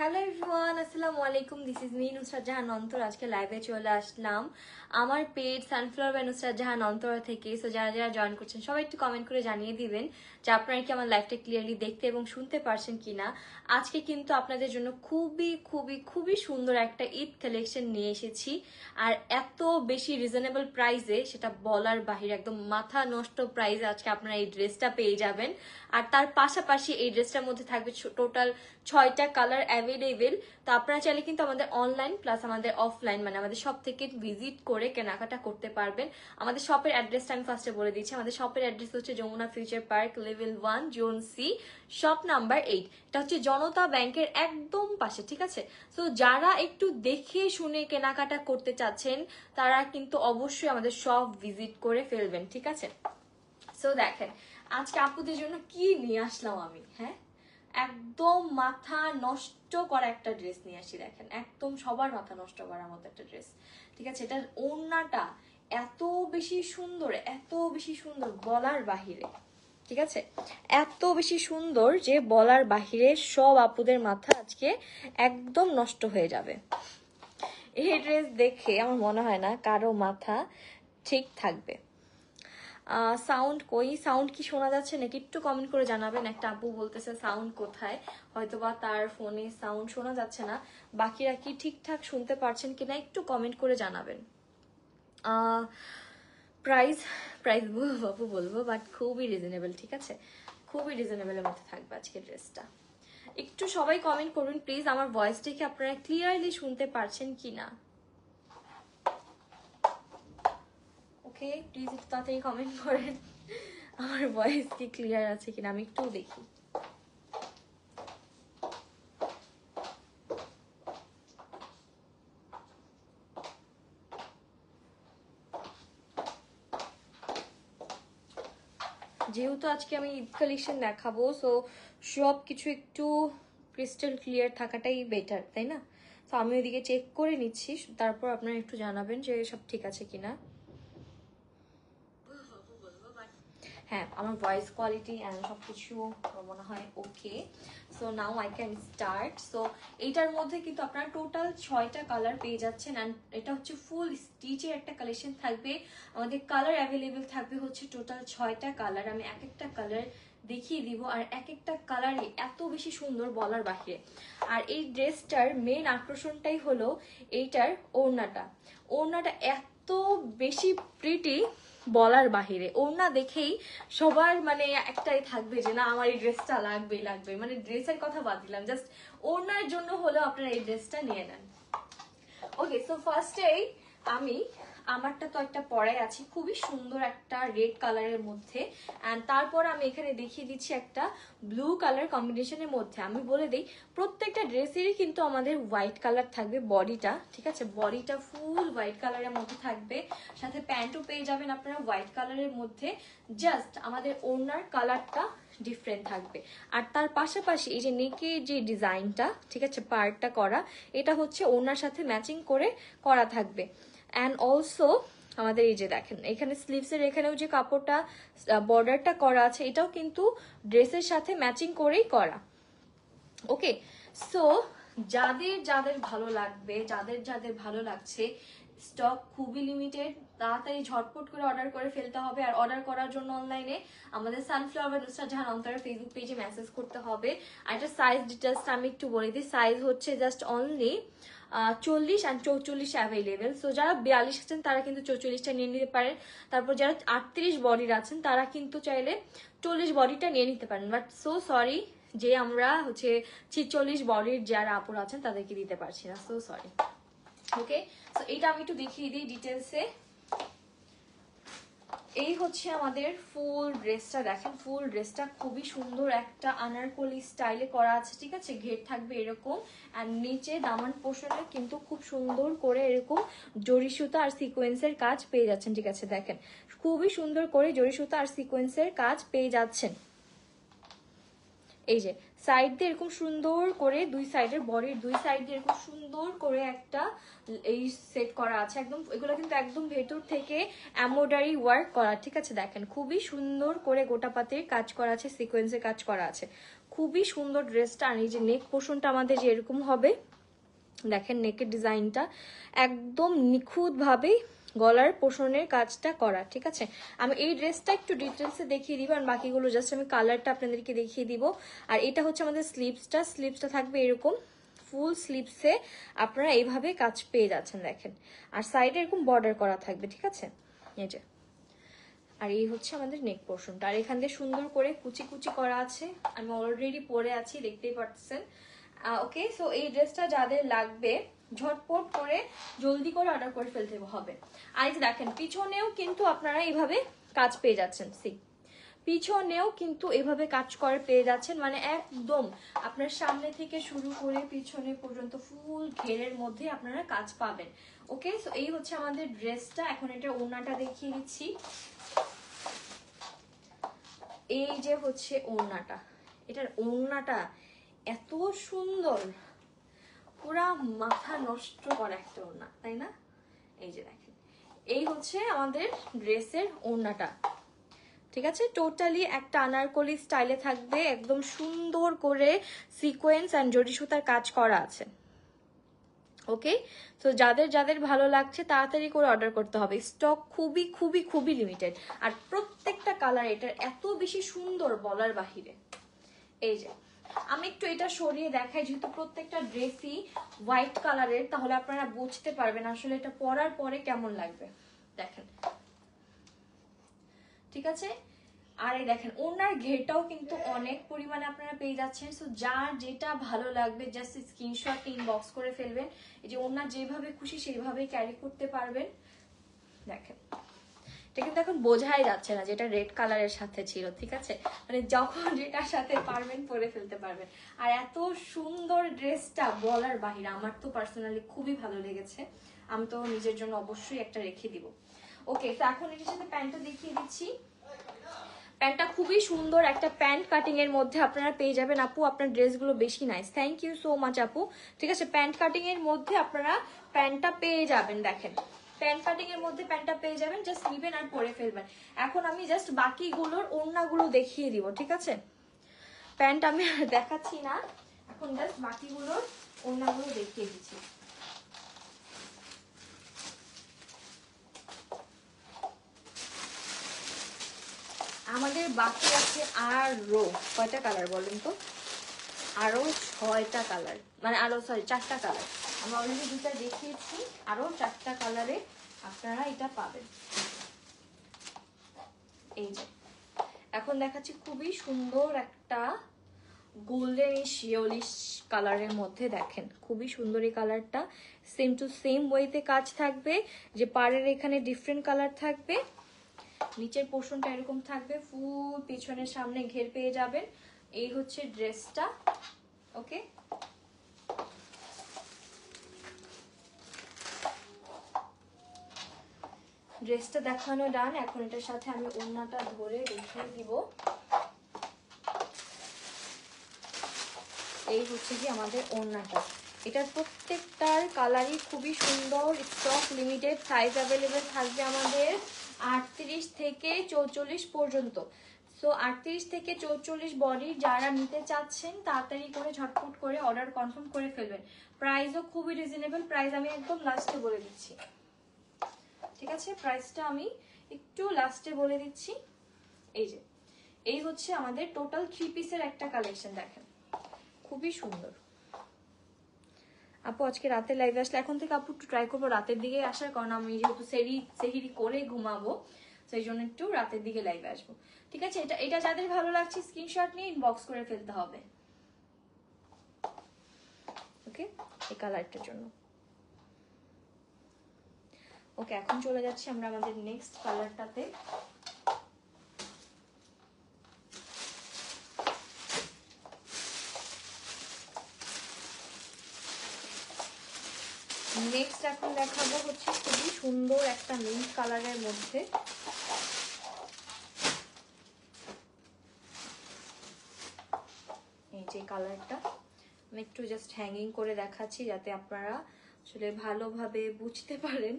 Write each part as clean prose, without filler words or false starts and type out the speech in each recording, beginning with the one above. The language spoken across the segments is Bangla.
হ্যালো এভরিওয়ান, আসসালামু আলাইকুম। This is me Nusrat Jahan অন্তর। আজকে লাইভে চলে আসলাম আমার পেজ সানফ্লাওয়ার বাই নুসরাত জাহান অন্তর থেকে। সো যারা যারা জয়েন করছেন সবাই একটু কমেন্ট করে জানিয়ে দিবেন যে আপনারা কি আমার লাইভটা ক্লিয়ারলি দেখতে এবং শুনতে পারছেন কিনা। আজকে কিন্তু আপনাদের জন্য খুবই খুবই খুবই সুন্দর একটা ঈদ কালেকশন নিয়ে এসেছি, আর এত বেশি রিজনেবল প্রাইসে, সেটা বলার বাহিরে, একদম মাথা নষ্ট প্রাইসে আজকে আপনারা এই ড্রেসটা পেয়ে যাবেন। আর তার পাশাপাশি এই ড্রেসটার মধ্যে থাকবে টোটাল 6টা কালার অ্যাভেলেবেল। তো আপনারা চাইলে কিন্তু আমাদের অনলাইন প্লাস আমাদের অফলাইন মানে আমাদের শপ থেকে ভিজিট করে কেনাকাটা করতে পারবেন। আমাদের শপের অ্যাড্রেসটা আমি ফার্স্টে বলে দিচ্ছি। আমাদের শপের অ্যাড্রেস হচ্ছে Jamuna Future Park, level 1, zone C, shop number 8। এটা হচ্ছে জনতা ব্যাংকের একদম পাশে, ঠিক আছে? সো যারা একটু দেখে শুনে কেনাকাটা করতে চাচ্ছেন তারা কিন্তু অবশ্যই আমাদের শপ ভিজিট করে ফেলবেন, ঠিক আছে? সো দেখেন আজকে আপুদের জন্য কি নিয়ে আসলাম আমি। হ্যাঁ, একদম মাথা নষ্ট করা একটা ড্রেস নিয়ে আসি। দেখেন একদম সবার মাথা নষ্ট করার মতো একটা ড্রেস, ঠিক আছে? এটার ওড়নাটা এত বেশি সুন্দর, এত বেশি সুন্দর বলার বাহিরে, ঠিক আছে? এত বেশি সুন্দর যে বলার বাহিরে সব আপুদের মাথা আজকে একদম নষ্ট হয়ে যাবে। এই ড্রেস দেখে আমার মনে হয় না কারো মাথা ঠিক থাকবে। সাউন্ড কই? সাউন্ড কি শোনা যাচ্ছে নাকি একটু কমেন্ট করে জানাবেন। একটা আপু বলতেছে সাউন্ড কোথায়, হয়তোবা তার ফোনে সাউন্ড শোনা যাচ্ছে না। বাকিরা কি ঠিকঠাক শুনতে পারছেন কিনা একটু কমেন্ট করে জানাবেন। প্রাইস প্রাইস বলবো আপু, বলবো, বাট খুবই রিজনেবল, ঠিক আছে? খুবই রিজনেবলের মধ্যে থাকবে আজকে ড্রেসটা। একটু সবাই কমেন্ট করুন প্লিজ, আমার ভয়েসটাকে আপনারা ক্লিয়ারলি শুনতে পারছেন কিনা। ওকে, প্লিজ একটু তাড়াতাড়ি কমেন্ট করেন আমার ভয়েস কি ক্লিয়ার আছে কিনা, আমি একটু দেখি। যেহেতু আজকে আমি ঈদ কালেকশন দেখাবো, সো সব কিছু একটু ক্রিস্টাল ক্লিয়ার থাকাটাই বেটার, তাই না? তো আমি ওইদিকে চেক করে নিচ্ছি, তারপর আপনারা একটু জানাবেন যে সব ঠিক আছে কিনা। হ্যাঁ, আমার ভয়েস কোয়ালিটি অ্যান্ড সব কিছু মনে হয় okay. So now I can start. So এইটার মধ্যে কিন্তু আপনারা টোটাল 6টা কালার পেয়ে যাচ্ছেন, অ্যান্ড এটা হচ্ছে ফুল স্টিচের একটা কালেকশন থাকবে। আমাদের কালার অ্যাভেলেবেল থাকবে হচ্ছে টোটাল 6টা কালার। আমি এক একটা কালার দেখিয়ে দিব, আর এক একটা কালারই এত বেশি সুন্দর বলার বাহিরে। আর এই ড্রেসটার মেন আকর্ষণটাই হলো এইটার ওড়নাটা। ওড়নাটা এত বেশি প্রিটি বলার বাহিরে। ওড়না দেখেই সবার মানে একটাই থাকবে যে না আমার এই ড্রেসটা লাগবেই লাগবে, মানে ড্রেসের কথা বাদ দিলাম, জাস্ট ওড়নার জন্য হলেও আপনারা এই ড্রেসটা নিয়ে নেন। ওকে, সো ফার্স্টেই আমি আমারটা তো একটা পরে আছি খুবই সুন্দর একটা রেড কালারের মধ্যে, অ্যান্ড তারপর আমি এখানে দেখিয়ে দিচ্ছি একটা ব্লু কালার কম্বিনেশনের মধ্যে। আমি বলে দিই প্রত্যেকটা ড্রেসেরই কিন্তু আমাদের হোয়াইট কালার থাকবে বডিটা, ঠিক আছে? বডিটা ফুল হোয়াইট কালারের মধ্যে থাকবে, সাথে প্যান্টও পেয়ে যাবেন আপনারা হোয়াইট কালারের মধ্যে। জাস্ট আমাদের ওড়নার কালারটা ডিফারেন্ট থাকবে। আর তার পাশাপাশি এই যে নেকের যে ডিজাইনটা, ঠিক আছে, পার্টটা করা, এটা হচ্ছে ওড়নার সাথে ম্যাচিং করে করা থাকবে। অ্যান্ড অলসো আমাদের এই যে দেখেন এখানে স্লিভসের এখানেও যে কাপড়টা বর্ডারটা করা আছে, এটাও কিন্তু ড্রেসের সাথে ম্যাচিং করেই করা। ওকে, সো যাদের যাদের ভালো লাগবে, যাদের যাদের ভালো লাগছে, স্টক খুবই লিমিটেড, তাড়াতাড়ি ঝটপট করে অর্ডার করে ফেলতে হবে। আর অর্ডার করার জন্য অনলাইনে আমাদের সানফ্লাওয়ার বাই নুসরাত জাহান অন্তরের ফেসবুক পেজে মেসেজ করতে হবে। আর এটা সাইজ ডিটেলসটা আমি একটু বলে দিই। সাইজ হচ্ছে just only 40 and 44 available. So যারা 42 আছেন তারা কিন্তু 44টা নিয়ে নিতে পারেন। তারপর যারা 38 বডির আছেন তারা কিন্তু চাইলে 40 বডিটা নিয়ে নিতে পারেন। বাট সো সরি যে আমরা হচ্ছে 46 বডির যারা আপুর আছেন তাদেরকে দিতে পারছি না, সো সরি। ওকে, সো এইটা আমি একটু দেখিয়ে দিই ডিটেলসে। এই হচ্ছে আমাদের ফুল ড্রেসটা। দেখেন ফুল ড্রেসটা খুবই সুন্দর একটা আনারকলি স্টাইলে করা আছে, ঠিক আছে? ঘের থাকবে এরকম, আর নিচে দামান পোর্শনে কিন্তু খুব সুন্দর করে এরকম জরি সুতা আর সিকোয়েন্সের কাজ পেয়ে যাচ্ছেন, ঠিক আছে? দেখেন খুবই সুন্দর করে জরি সুতা আর সিকোয়েন্সের কাজ পেয়ে যাচ্ছেন। এই যে সাইড দিয়ে এরকম সুন্দর করে দুই সাইডের বডির দুই সাইড দিয়ে এরকম সুন্দর করে একটা এই সেট করা আছে একদম। এগুলো কিন্তু একদম ভেতর থেকে এমব্রয়ডারি ওয়ার্ক করা, ঠিক আছে? দেখেন খুবই সুন্দর করে গোটা পাতির কাজ করা আছে, সিকোয়েন্সের কাজ করা আছে, খুবই সুন্দর ড্রেসটা। আর এই যে নেক পোর্শনটা আমাদের যে এরকম হবে, দেখেন নেকের ডিজাইনটা একদম নিখুঁতভাবেই গলার পোষণের কাজটা করা, ঠিক আছে। আমি এই ড্রেসটা একটু ডিটেলসে দেখিয়ে দিব, আর বাকিগুলো জাস্ট আমি কালারটা আপনাদেরকে দেখিয়ে দিব। আর এটা হচ্ছে আমাদের স্লিভসটা থাকবে এরকম ফুল স্লিভসে, আপনারা এইভাবে কাজ পেয়ে যাচ্ছেন দেখেন। আর সাইডে এরকম বর্ডার করা থাকবে, ঠিক আছে, এই যে। আর এই হচ্ছে আমাদের নেক পোর্শনটা, আর এখান দিয়ে সুন্দর করে কুচি কুচি করা আছে, আমি অলরেডি পরে আছি, দেখতেই পাচ্ছেন। ওকে, সো এই ড্রেসটা যাদের লাগবে ঝটপট করে জলদি করে অর্ডার করে ফেলতে হবে। আর এই যে দেখেন পিছনেও কিন্তু আপনারা এইভাবে কাজ পেয়ে যাচ্ছেন, পিছনেও কিন্তু এভাবে কাজ করে পেয়ে যাচ্ছেন, মানে একদম আপনার সামনে থেকে শুরু করে পিছনে পর্যন্ত ফুল ঘেরের মধ্যে আপনারা কাজ পাবেন। ওকে, সো এই হচ্ছে আমাদের ড্রেসটা। এখন এটা ওড়নাটা দেখিয়ে দিচ্ছি। এই যে হচ্ছে ওড়নাটা, এটার ওড়নাটা এত সুন্দর, পুরা মাথা নষ্ট করা একটা ওড়না, তাই না? এই যে দেখেন, এই হচ্ছে আমাদের ড্রেসের ওড়নাটা, ঠিক আছে। টোটালি একটা আনারকলি স্টাইলে থাকবে, একদম সুন্দর করে সিকোয়েন্স অ্যান্ড জরি সুতার কাজ করা আছে। ওকে, তো যাদের যাদের ভালো লাগছে তাড়াতাড়ি করে অর্ডার করতে হবে, স্টক খুবই খুবই খুবই লিমিটেড। আর প্রত্যেকটা কালার এটার এত বেশি সুন্দর বলার বাহিরে। এই যে আমি একটু এটা সরিয়ে দেখাই, যেহেতু প্রত্যেকটা ড্রেসই হোয়াইট কালারের, তাহলে আপনারা বুঝতে পারবেন আসলে এটা পরার পরে কেমন লাগবে। দেখেন, ঠিক আছে। আর এই দেখেন ওনার ঘেরটাও কিন্তু অনেক পরিমাণে আপনারা পেয়ে যাচ্ছেন। সো যার যেটা ভালো লাগবে জাস্ট স্ক্রিনশট ইনবক্স করে ফেলবেন। এই যে ওনার যেভাবে খুশি সেইভাবেই ক্যারি করতে পারবেন। দেখেন, এটা কিন্তু এখন বোঝাই যাচ্ছে না যেটা রেড কালারের সাথে ছিল, ঠিক আছে, মানে যখন যেটার সাথে পারবেন পরে ফেলতে পারবেন। আর এত সুন্দর ড্রেসটা বলার বাহিরে, আমার তো পার্সোনালি খুবই ভালো লেগেছে, আমি তো নিজের জন্য অবশ্যই একটা রেখে দিব। ওকে, তো এখন এটার সাথে প্যান্টটা দেখিয়ে দিচ্ছি। প্যান্টটা খুবই সুন্দর একটা প্যান্ট কাটিং এর মধ্যে আপনারা পেয়ে যাবেন। আপু আপনার ড্রেসগুলো বেশি nice, thank you so much আপু। ঠিক আছে, প্যান্ট কাটিং এর মধ্যে আপনারা প্যান্টটা পেয়ে যাবেন, দেখেন প্যান্ট কাটিং এর মধ্যে প্যান্টটা পেয়ে যাবেন, জাস্ট নিবেন আর পরে ফেলবেন। এখন আমি জাস্ট বাকিগুলোর ওড়নাগুলো দেখিয়ে দিব, ঠিক আছে। প্যান্ট আমি আর দেখাচ্ছি না, এখন জাস্ট বাকিগুলোর ওড়নাগুলো দেখিয়ে দিচ্ছি। আমাদের বাকি আছে আরো কয়টা কালার বলেন তো? আরো 6টা কালার, মানে আরো সরি 4টা কালার। আমি অলরেডি 2টা দেখিয়েছি, আরো 4টা কালারে আপনারা এটা পাবেন। এই যে এখন দেখাচ্ছি খুবই সুন্দর একটা গোল্ডেনিশ ইয়েলিশ কালারের মধ্যে, দেখেন খুবই সুন্দর এই কালারটা। সেম টু সেম ওয়েতে কাজ থাকবে, যে পাড়ের এখানে ডিফারেন্ট কালার থাকবে, নিচের পোর্শনটা এরকম থাকবে, ফুল পেছনের সামনে ঘের পেয়ে যাবেন। এই হচ্ছে ড্রেসটা। ওকে, ড্রেসটা দেখানো ডান। এখন এটার সাথে আমি ওড়নাটা ধরে দেখিয়ে দিব। এই হচ্ছে কি আমাদের ওড়নাটা, এটার প্রত্যেকটার কালারই খুবই সুন্দর, স্টক লিমিটেড, সাইজ অ্যাভেলেবেল থাকবে আমাদের 38 থেকে 44 পর্যন্ত। সো 38 থেকে 44 বডি যারা নিতে চাচ্ছেন তাড়াতাড়ি করে ঝটপট করে অর্ডার কনফার্ম করে ফেলবেন। প্রাইসও খুবই রিজনেবল, প্রাইস আমি একদম লাস্টে বলে দিচ্ছি, ঠিক আছে, প্রাইসটা আমি একটু লাস্টে বলে দিচ্ছি। এই যে এই হচ্ছে আমাদের টোটাল 3 পিসের একটা কালেকশন, দেখেন খুবই সুন্দর। আপু আজকে রাতে লাইভে আসলে, এখন থেকে আপু একটু ট্রাই করবো রাতের দিকে আসার, কারণ আমি যেহেতু সেহিরি করে ঘুমাবো, সেই জন্য একটু রাতের দিকে লাইভে আসবো, ঠিক আছে। এটা যাদের ভালো লাগছে স্ক্রিনশট নিয়ে ইনবক্স করে ফেলতে হবে। ওকে, এই কালারটার জন্য। ওকে, এখন চলে যাচ্ছি আমরা আমাদের নেক্সট কালারটাতে। নেক্সট এখন দেখাবো হচ্ছে খুবই সুন্দর একটা মিন্ট কালারের মধ্যে। এই যে কালারটা আমি একটু জাস্ট হ্যাঙ্গিং করে দেখাচ্ছি যাতে আপনারা আসলে ভালোভাবে বুঝতে পারেন।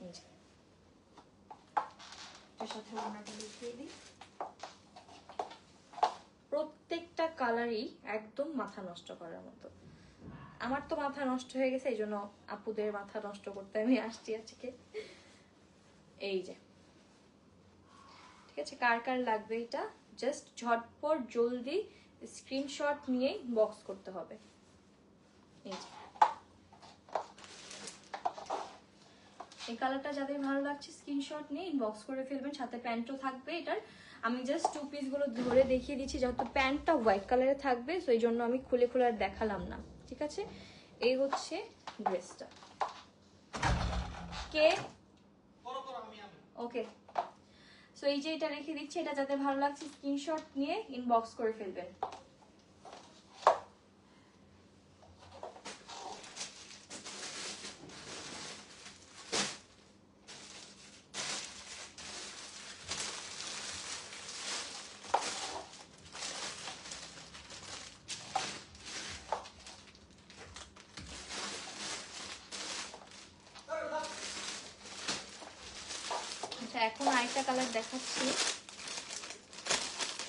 এই যে এর সাথে ওড়নাটা দেখিয়ে দিই। প্রত্যেকটা কালারই একদম মাথা নষ্ট করার মতো। আমার তো মাথা নষ্ট হয়ে গেছে, এই জন্য আপুদের মাথা নষ্ট করতে আমি আসছি আজকে। এই যে, ঠিক আছে, কার কার লাগবে এটা জাস্ট ঝটপট জলদি স্ক্রিনশট নিয়ে বক্স করতে হবে। এই যে, এই কালারটা যাদের ভালো লাগছে স্ক্রিনশট নিয়ে ইনবক্স করে ফেলবেন, সাথে প্যান্টও থাকবে এটার। আমি জাস্ট 2 পিস গুলো ধরে দেখিয়ে দিচ্ছি, যেহেতু প্যান্টটা হোয়াইট কালারে থাকবে তো এই জন্য আমি খুলে খুলে আর দেখালাম না, ঠিক আছে। এই হচ্ছে ড্রেসটা। কে ওকে, সো এই যে এটা রেখে দিচ্ছি, এটা যাদের ভালো লাগছে স্ক্রিনশট নিয়ে ইনবক্স করে ফেলবেন। এখন আরেকটা কালার দেখাচ্ছি,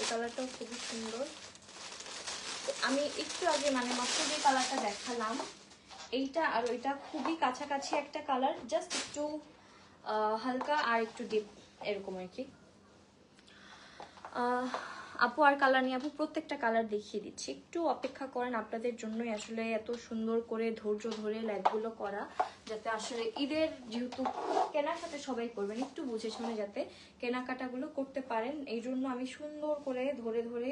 এই কালারটাও খুবই সুন্দর। আমি একটু আগে মানে মাত্র যে কালারটা দেখালাম এইটা আর ওইটা খুবই কাছাকাছি একটা কালার, জাস্ট একটু হালকা আর একটু ডিপ এরকম আর কি। আপু আর কালার নিয়ে আপু প্রত্যেকটা কালার দেখিয়ে দিচ্ছি, একটু অপেক্ষা করেন, আপনাদের জন্যই আসলে এত সুন্দর করে ধৈর্য ধরে লাইভগুলো করা, যাতে আসলে ঈদের যেহেতু কেনাকাটা সবাই করবেন, একটু বুঝে শুনে যাতে কেনাকাটাগুলো করতে পারেন, এই জন্য আমি সুন্দর করে ধরে ধরে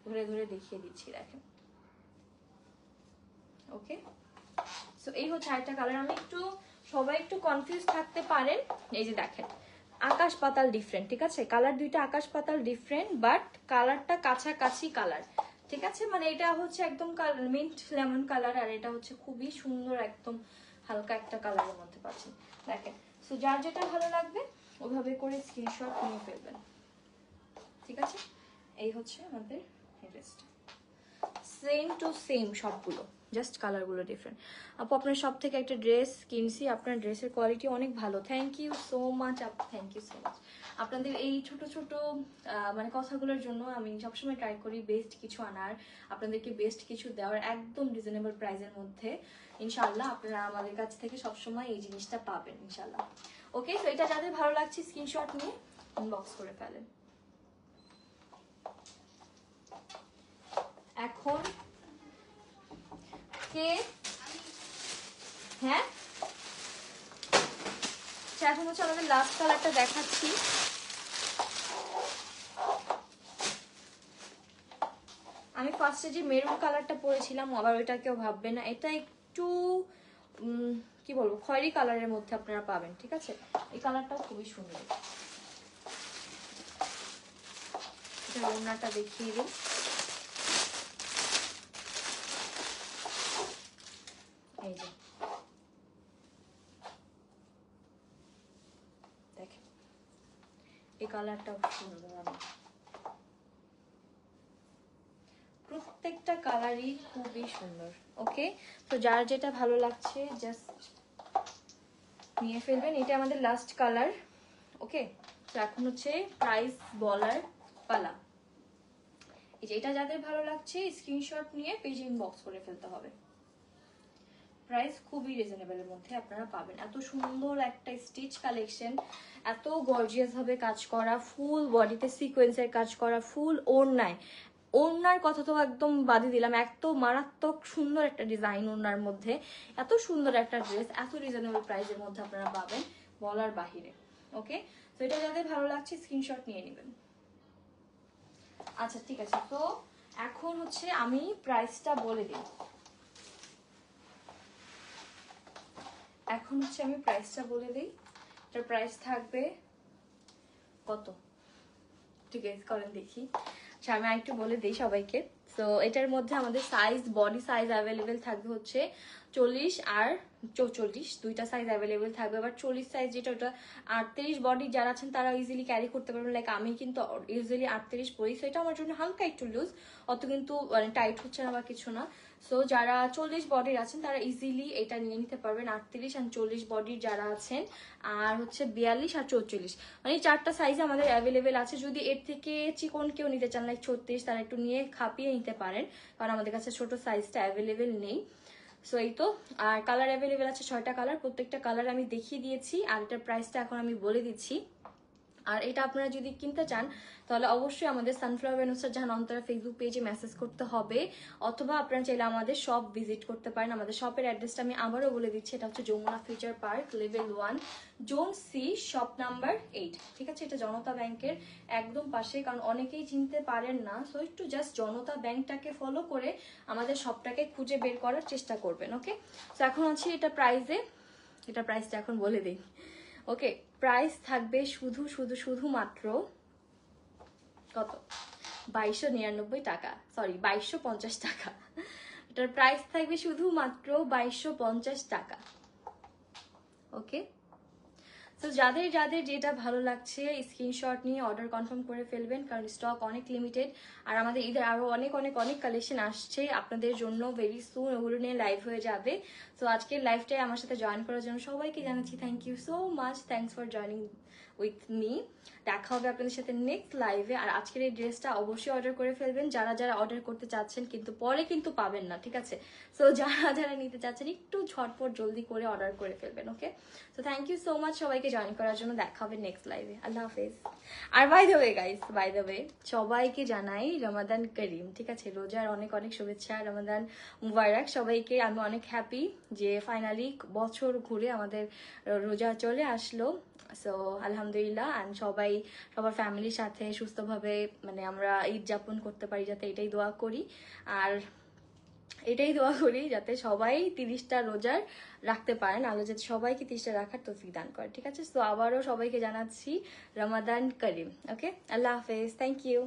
ধরে ধরে দেখিয়ে দিচ্ছি। দেখেন, ওকে, সো এই হচ্ছে আরেকটা কালার। আমি একটু সবাই একটু কনফিউজ থাকতে পারেন, এই যে দেখেন আকাশ পাতাল ডিফারেন্ট, ঠিক আছে, কালার দুইটা আকাশ পাতাল ডিফারেন্ট, বাট কালারটা কাছাকাছি কালার, ঠিক আছে। মানে এটা হচ্ছে একদম মিন্ট লেমন কালার আর এটা হচ্ছে খুবই সুন্দর একদম হালকা একটা কালারের মধ্যে পাচ্ছেন। দেখেন, সো যার যেটা ভালো লাগবে ওইভাবে করে স্ক্রিনশট নিয়ে ফেলবেন, ঠিক আছে। এই হচ্ছে আমাদের ড্রেসটা, সেম টু সেম সবগুলো, জাস্ট কালারগুলো ডিফারেন্ট। আপু আপনার সব থেকে একটা ড্রেস কিনছি, আপনার ড্রেসের কোয়ালিটি অনেক ভালো, থ্যাংক ইউ সো মাচ আপু, থ্যাংক ইউ সো মাচ। আপনাদের এই ছোট ছোট মানে কথাগুলোর জন্য আমি সবসময় ট্রাই করি বেস্ট কিছু আনার, আপনাদেরকে বেস্ট কিছু দেওয়ার, একদম রিজনেবল প্রাইসের মধ্যে। ইনশাআল্লাহ আপনারা আমাদের কাছ থেকে সবসময় এই জিনিসটা পাবেন ইনশাআল্লাহ। ওকে, তো এটা যাদের ভালো লাগছে স্ক্রিনশট নিয়ে ইনবক্স করে ফেলেন। এখন কে, হ্যাঁ এখন হচ্ছে আমাদের লাস্ট কালারটা দেখাচ্ছি। আমি ফার্স্টে যে মেরুন কালারটা পরেছিলাম আবার ওইটা কেউ ভাববে না, এটা একটু কি বলবো খয়েরি কালারের মধ্যে আপনারা পাবেন, ঠিক আছে। এই কালারটাও খুবই সুন্দর। এটা ওড়নাটা দেখিয়ে দিই, এই যে দেখেন এই কালারটাও সুন্দর, প্রত্যেকটা কালারই খুবই সুন্দর। ওকে, তো যার যেটা ভালো লাগছে জাস্ট নিয়ে ফেলবেন, এটা আমাদের লাস্ট কালার। ওকে, তো এখন হচ্ছে প্রাইস বলার পালা। এই যে এটা যাদের ভালো লাগছে স্ক্রিনশট নিয়ে পেজে ইনবক্স করে ফেলতে হবে। প্রাইস খুবই রিজনেবলের মধ্যে আপনারা পাবেন, এত সুন্দর একটা স্টিচ কালেকশন, এত গর্জিয়াস ভাবে কাজ করা, ফুল বডিতে সিকোয়েন্সের কাজ করা, ফুল ওড়নায়, ওড়নার কথা তো একদম বাদই দিলাম, এত মারাত্মক সুন্দর একটা ডিজাইন ওড়নার মধ্যে, এত সুন্দর একটা ড্রেস এত রিজনেবল প্রাইসের মধ্যে আপনারা পাবেন বলার বাহিরে। ওকে, তো এটা যাদের ভালো লাগছে স্ক্রিনশট নিয়ে নেবেন। আচ্ছা ঠিক আছে, তো এখন হচ্ছে আমি প্রাইসটা বলে দিই, এখন হচ্ছে আমি প্রাইসটা বলে দিই। এটার প্রাইস থাকবে কত, ঠিক আছে করেন দেখি। আচ্ছা আমি আরেকটু বলে দিই সবাইকে। তো এটার মধ্যে আমাদের সাইজ, বডি সাইজ অ্যাভেলেবেল থাকবে হচ্ছে 40 আর 44 দুইটা সাইজ অ্যাভেলেবেল থাকবে। এবার 40 সাইজ যেটা, ওটা 38 বডি যারা আছেন তারা ইজিলি ক্যারি করতে পারবেন। লাইক আমি কিন্তু ইউজুয়ালি 38 পরি, সো এটা আমার জন্য হালকা একটু লুজ, অত কিন্তু মানে টাইট হচ্ছে না বা কিছু না। সো যারা 40 বডির আছেন তারা ইজিলি এটা নিয়ে নিতে পারবেন। 38 আর 40 বডির যারা আছেন, আর হচ্ছে 42 আর 44, মানে চারটা সাইজ আমাদের অ্যাভেলেবেল আছে। যদি এর থেকে চিকন কেউ নিতে চান লাইক 36, তারা একটু নিয়ে খাপিয়ে নিতে পারেন, কারণ আমাদের কাছে ছোট সাইজটা অ্যাভেলেবেল নেই। সো এই তো। আর কালার অ্যাভেলেবেল আছে 6টা কালার, প্রত্যেকটা কালার আমি দেখিয়ে দিয়েছি, আর এটার প্রাইসটা এখন আমি বলে দিচ্ছি। আর এটা আপনারা যদি কিনতে চান তাহলে অবশ্যই আমাদের Sunflower by Nusrat Jahan Antara Facebook পেজে মেসেজ করতে হবে, অথবা আপনারা চাইলে আমাদের শপ ভিজিট করতে পারেন। আমাদের শপের অ্যাড্রেসটা আমি আবারও বলে দিচ্ছি, এটা হচ্ছে Jamuna Future Park level 1 zone C shop number 8, ঠিক আছে? এটা জনতা ব্যাংকের একদম পাশে, কারণ অনেকেই চিনতে পারেন না, সো একটু জাস্ট জনতা ব্যাংকটাকে ফলো করে আমাদের শপটাকে খুঁজে বের করার চেষ্টা করবেন। ওকে, তো এখন আছে এটা প্রাইসটা এখন বলে দিই। ওকে, প্রাইস থাকবে শুধুমাত্র কত, 2299 টাকা, সরি 2250 টাকা। এটার প্রাইস থাকবে শুধুমাত্র 2250 টাকা। ওকে, তো যাদের যাদের যেটা ভালো লাগছে স্ক্রিনশট নিয়ে অর্ডার কনফার্ম করে ফেলবেন, কারণ স্টক অনেক লিমিটেড, আর আমাদের ঈদের আরো অনেক অনেক অনেক কালেকশন আসছে আপনাদের জন্য ভেরি সুন, ওগুলো নিয়ে লাইভ হয়ে যাবে। তো আজকের লাইভটাই আমার সাথে জয়েন করার জন্য সবাইকে জানাচ্ছি thank you so much, thanks for joining with me. দেখা হবে আপনাদের সাথে নেক্সট লাইভে। আর আজকের এই ড্রেসটা অবশ্যই অর্ডার করে ফেলবেন যারা যারা অর্ডার করতে চাচ্ছেন, কিন্তু পরে কিন্তু পাবেন না, ঠিক আছে? সো যারা যারা নিতে চাচ্ছেন একটু ঝটপট জলদি করে অর্ডার করে ফেলবেন। ওকে, তো থ্যাংক ইউ সো মাচ সবাইকে জয়েন করার জন্য। দেখা হবে নেক্সট লাইভে। আল্লাহ হাফেজ। আর by the way guys, by the way সবাইকে জানাই রমাদান করিম, ঠিক আছে? রোজার অনেক অনেক শুভেচ্ছা, রমাদান মুবারক সবাইকে। আমি অনেক হ্যাপি যে ফাইনালি বছর ঘুরে আমাদের রোজা চলে আসলো। সো আলহামদুলিল্লাহ, অ্যান্ড সবার ফ্যামিলির সাথে সুস্থভাবে মানে আমরা ঈদ যাপন করতে পারি, যাতে এটাই দোয়া করি। আর এটাই দোয়া করি যাতে সবাই 30টা রোজার রাখতে পারেন, আল্লাহ যাতে সবাইকে 30টা রাখার তৌফিক দান করে, ঠিক আছে? তো আবারও সবাইকে জানাচ্ছি রমাদান করিম। ওকে, আল্লাহ হাফেজ, থ্যাংক ইউ।